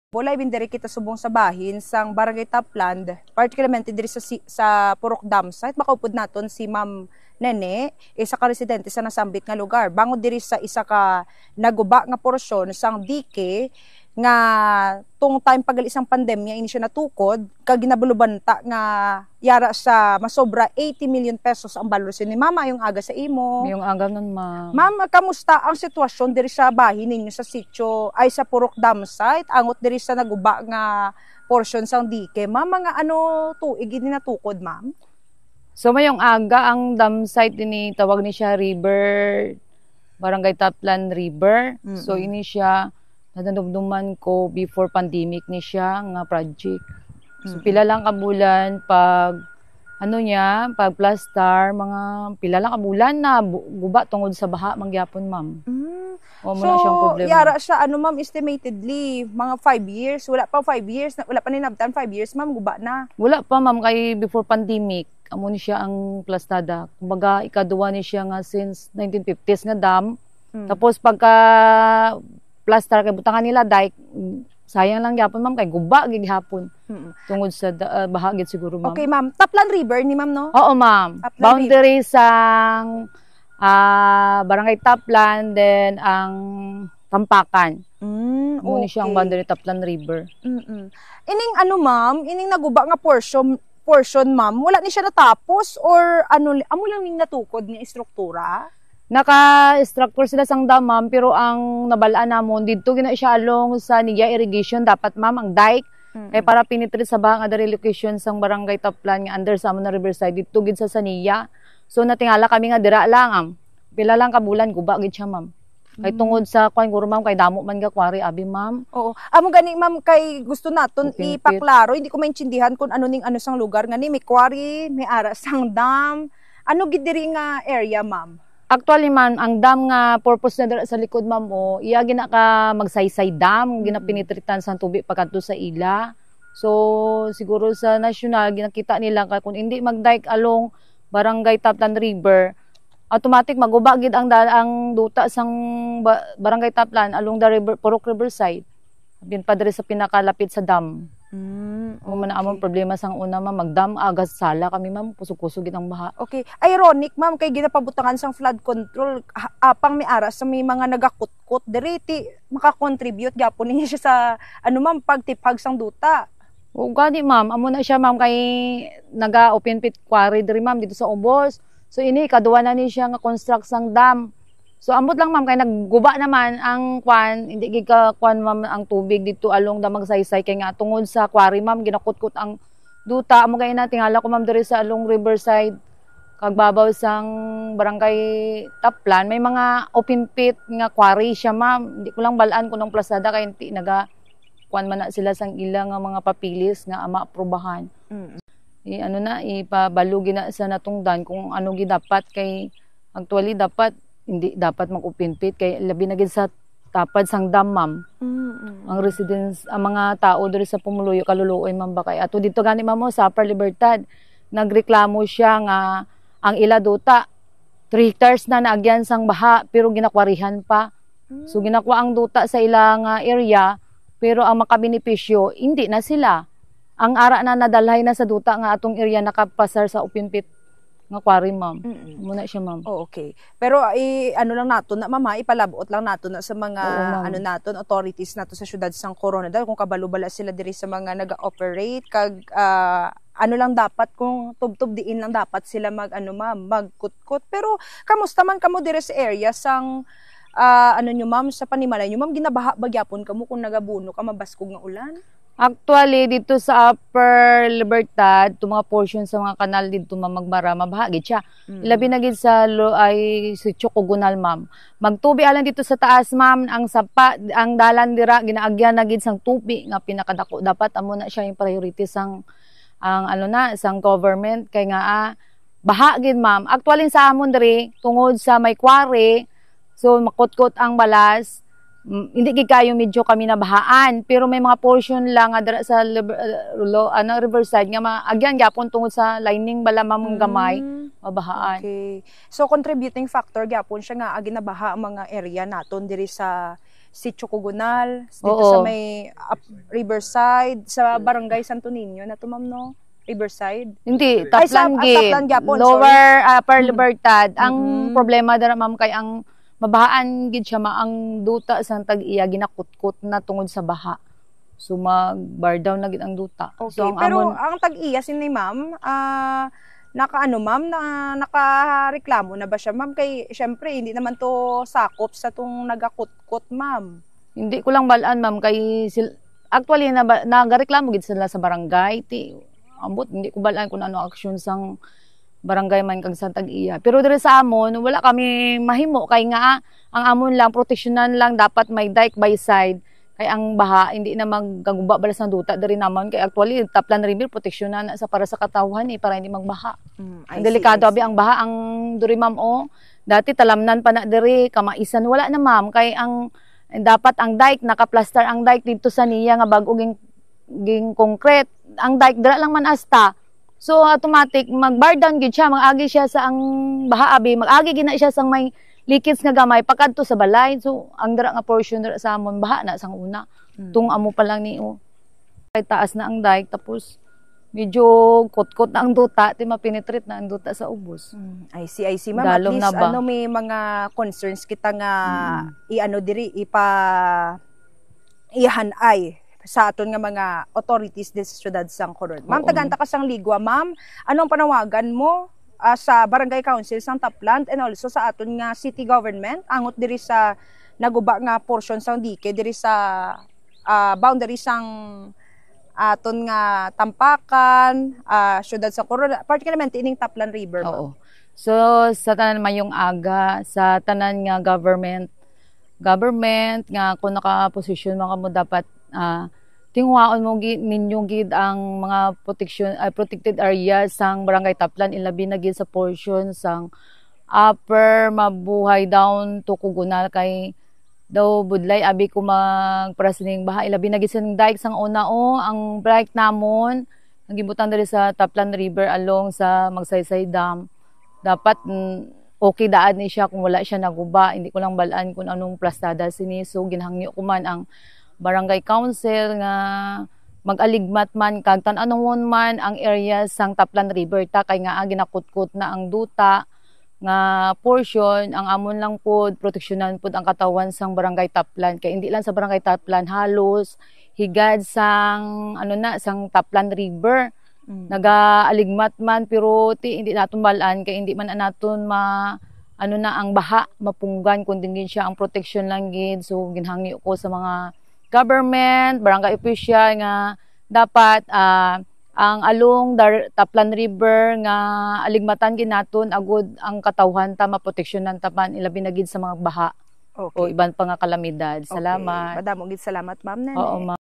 Walay bin diri kita subong sa bahin sang Barangay Tapland, particularmente diri sa Purok Dam site. Makaupod naton si Ma'am Nene, isa ka residente sa nasambit nga lugar. Bangod diri sa isa ka naguba nga porsyon sang dike nga tung time pagal isang pandemya ini siya natukod kag ginabulubanta nga yara sa masobra 80 million pesos ang balor ni Mama yung aga sa imo. Yung aga nun, Ma'am. Ma'am, kamusta ang sitwasyon diri sa bahin ninyo sa sitio ay sa Purok Dam site angot diri sa naguba nga portion sang dike? Ma'am, mga ano tuig ini natukod, Ma'am? So mayong aga ang dam site ini tawag ni siya River, Barangay Tapland River. So ini siya nadumduman ko before pandemic ni siya nga project. So pila lang ka bulan pag ano niya, pag plaster, mga pila lang ka bulan na guba tungod sa baha mangyapon, Ma'am. O mo na siyang problema. Yara siya ano, Ma'am, estimatedly mga 5 years, wala pa 5 years, wala pa ninabtan 5 years, Ma'am, guba na. Wala pa, Ma'am, kay before pandemic. Amo ni siya ang plastada. Kumbaga ikaduwa ni siya nga since 1950s nga dam. Tapos pagka plaster kay butangan nila dike, sayang lang gyapon, Ma'am, kay guba gid hapon. Tungod sa baha gid siguro, Ma'am. Okay, Ma'am. Tapland River ni Ma'am, no? Oo, Ma'am. Boundary sang Barangay Tapland, then ang Tampakan. Muna Okay. siyang boundary Tapland River. Ining ano, Ma'am, ining naguba nga portion, Ma'am, wala ni siya natapos or ano, amo lang ning natukod nga istruktura? Naka-structure sila sang dam, Ma'am, pero ang nabalaan namon dito gina siya along sa Nia Irrigation dapat, Ma'am, ang dike kay para penetrate sa baha nga diri location sang Barangay Tapland nga under sa amon na Riverside dito gid sa Sania. So natingala kami nga dira lang, pila lang ka bulan guba gid siya, Ma'am. Kay tungod sa kuan guro, Ma'am, kay damo man ga kwari abi, Ma'am. Oo. Amo gani, Ma'am, kay gusto naton Upin-pit. ipaklaro, hindi ko maintindihan kung ano ning ano sang lugar nga ni may quarry, may ara sang dam. Ano gid diri nga area, Ma'am? Actually, Ma'am, ang dam nga purpose na dira sa likod, Ma'am, iya gina ka magsaysay dam, ginapinitritan sa tubig pagkanto sa ila. So siguro sa national ginakita nila kung hindi mag-dike along Barangay Tapland River, automatic maguba gid ang duta sang Barangay Tapland along the river, Purok Riverside. Bin pa diri sa pinakalapit sa dam. Man among problema sang una, Ma'am, magdam agas sala kami, Ma'am, kusog-kusog gid ang baha. Okay. Ironic, Ma'am, kay ginapabutangan sang flood control apang may ara sa may mga nagakutkot diri ti maka-contribute gyapon niya siya sa ano, Ma'am, pagtipag sang duta. O gani, Ma'am, amo na siya, Ma'am, kay naga-open pit quarry diri, Ma'am, dito sa Ubos. So ini kaduwa na ni siya nga construct sang dam. So ambot lang, Ma'am, kay nagguba naman ang kwan, hindi gid ka kwan, Ma'am, ang tubig dito along damang saysay kay nga tungod sa quarry, Ma'am, ginakutkot ang duta. Amo gay na tingala ko, Ma'am, diri sa along Riverside kag babaw sang Barangay Tapland, may mga open pit nga quarry siya, Ma'am. Hindi ko lang balaan kung ang plasada kay hindi naga kwan man na sila sang ilang nga mga papilis nga ama aprobahan. Ano na ipabalugi na sa natungdan kung ano gi dapat kay actually dapat hindi dapat mag-open pit kay labi na gid sa tapad sang dam, Ma'am. Ang residents, ang mga tao diri sa Pumuluyo kaluluoy, Ma'am, ba kay ato dito gani, Ma'am, sa Upper Libertad nagreklamo siya nga ang ila duta 3 hectares na naagyan sang baha pero ginakwarihan pa. So ginakuha ang duta sa ilang area pero ang makabenepisyo hindi na sila. Ang ara na nadalhay na sa duta nga atong area nakapasar sa open pit nga quarry, Ma'am. Muna siya, Ma'am. Oh, okay. Pero ano lang naton na, Mama, ipalabot lang naton na sa mga ano naton authorities nato sa syudad sang Coronadal kung kabalo-bala sila diri sa mga naga-operate kag ano lang dapat kung tubtob diin lang dapat sila mag ano, Ma'am, magkutkot. Pero kamusta man kamo diri sa area sang ano nyo, Ma'am, sa panimalay nyo, Ma'am, ginabaha bagyapon kamo kung nagabuno ka mabaskog nga ulan? Actually, dito sa Upper Libertad, itong mga portion sa mga kanal dito, Ma'am, magbara, mabahagit siya. Ilabi na gid sa ay si Chocogunal, Ma'am. Magtubi alang dito sa taas, Ma'am, ang sapa, ang dalan dira ginaagyan na gid sang tubi nga pinakadako. Dapat amo na siya yung priority sang ang ano na sang government kay nga baha gid, Ma'am. Actually sa amon diri tungod sa may quarry, so makutkot ang balas. Hindi gid kayo medyo kami nabahaan pero may mga portion lang dira sa Riverside nga maagyan gyapon tungod sa lining bala, Ma'am, gamay mabahaan. Okay. So contributing factor gyapon siya nga agi nabaha ang mga area naton diri sa si Chocogunal, dito Oo. sa may Riverside, sa Barangay Santo Niño na to, ma'am, no? Riverside. Hindi, Ay, sa Taplan gid. Taplan gyapon, Lower Upper Libertad. Ang Mm-mm. problema dara ma'am kay ang mabahaan gid siya ang duta sang tag-iya ginakutkot na tungod sa baha. So mag-bar down na gid ang duta. Okay, So ang pero amon ang tag-iya ni ma'am, nakaano ma'am, nakareklamo na ba siya ma'am? Kay syempre hindi naman to sakop sa tong nagakutkot ma'am. hindi ko lang balaan ma'am kay actually nagareklamo gid sila sa barangay. Ambot hindi ko balaan kung ano action sang barangay man kag sa tag-iya. Pero diri sa amon wala kami mahimo kay nga ang amon lang proteksyonan lang dapat may dike by side kay ang baha hindi na magkaguba balas ng duta diri naman kay actually Taplan River proteksyonan na sa para sa katawhan para hindi magbaha. Ang delikado abi ang baha ang diri ma'am dati talamnan pa na diri kamaisan wala na ma'am kay ang dapat ang dike naka-plaster ang dike dito sa niya nga bag-o ging concrete ang dike dira lang man asta. So automatic mag-bar down gid siya, mag-agi siya sa ang baha abi, mag-agi gina siya sang may leakage nga gamay pakadto sa balay. So ang dira nga portion dira sa amon baha na sang una. Tung amo pa lang ni kay taas na ang dike tapos medyo kot-kot na ang duta, ti mapenetrate na ang duta sa ubos. I see ma'am. At Dalom least na ba? ano may mga concerns kita nga iano diri ihanay sa aton nga mga authorities sa syudad sang Coron. Ma'am, Oo. taganta ka sang Ligwa, ma'am. Anong panawagan mo sa Barangay Council sang Taplan and also sa aton nga city government angot diri sa naguba nga portion sang dike diri sa boundary sang aton nga Tampakan, syudad sa Coron, particularly ining Taplan River, ma'am. Oo. So sa tanan mayong aga sa tanan nga government nga kung naka-position mga mo dapat tingwaon mo ninyo gid ang mga protected areas sang Barangay Taplan ilabi na gid sa portion sang upper mabuhay down to Kugunal kay daw budlay abi ko magprasining baha ilabi na gid sa dike sang una ang break namon nagibutang diri sa Taplan River along sa Magsaysay Dam dapat okay daan ni siya kung wala siya naguba hindi ko lang balaan kung anong plastada sini so ginhangyo ko man ang Barangay Council nga mag-aligmat man kag tan-anong man ang area sang Taplan River ta kay nga ginakutkot na ang duta nga portion ang amon lang pod proteksyonan pod ang katawan sang Barangay Taplan kay hindi lang sa Barangay Taplan halos higad sang sang Taplan River naga-aligmat man pero hindi naton balaan kay hindi man naton ang baha mapunggan kundi gid siya ang protection lang gid so ginhangyo ko sa mga government, barangay official nga dapat ang along Taplan River nga aligmatan ginaton agud ang katawhan ta maproteksyonan ta man ilabi na gid sa mga baha o iban pa nga kalamidad. Salamat. Madamo gid salamat ma'am Nene. Oo, ma'am.